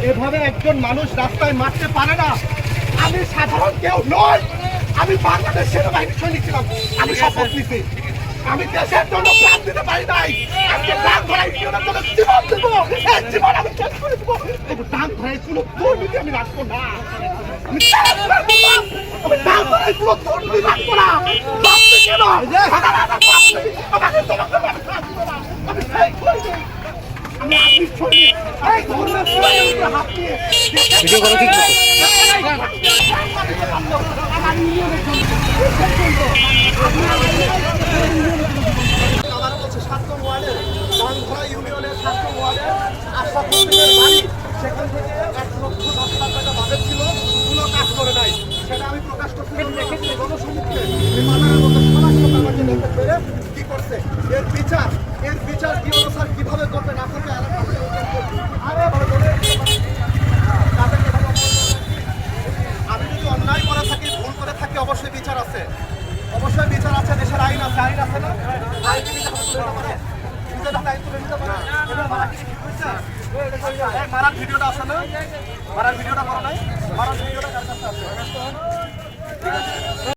এভাবে একজন মানুষ রাস্তায় মারতে পারে না। আমি সাধারণ কেউ নই, আমি বাংলাদেশ সেনাবাহিনী সৈনিক ছিলাম। আমি শপথ নিছি, আমি দেশের জন্য প্রাণ দিতে পারি নাই। আমি প্রাণ ধরাই জীবনের জন্য জীবন দেবো, এই জীবন আমি শেষ করে দেবো। কিন্তু প্রাণ ধরাই কোনো দুর্নীতি আমি রাখবো না। আমি প্রাণ ধরাই কোনো দুর্নীতি রাখবো না। ভাবতে কেন আমাকে তোমাকে আমি শেষ করে দেবো। আমি আপনি সৈনিক, এই ধর্মের প্রয়োজনের হাত দিয়ে ভিডিও করো ঠিক মতো। আমার ইউনিয়নের জন্য আমার হচ্ছে 7 নং ওয়ার্ডের বাংলা ইউনিয়নের 7 নং ওয়ার্ডের আশরাফ হোসেনের বাড়ি। সেখান থেকে 1,10,00,000 টাকা বাজেট ছিল, কোনো কাজ করে নাই। সেটা আমি প্রকাশ করতে দেখেছি গণসম্মুখে। এই বাজারের মধ্যে সমাজ লোক আমাকে দেখতে পেরে কি করছে, এর বিচার কি অনুসার কিভাবে করবে না করবে আমি যদি অন্যায় করে থাকি, ভুল করে থাকি, অবশ্যই বিচার আছে, অবশ্যই বিচার আছে। দেশের আইন আছে, আইন আছে না? আইন কি মারার ভিডিওটা আছে না? মারার ভিডিওটা করো নাই? মারার ভিডিওটা কার কাছে আছে?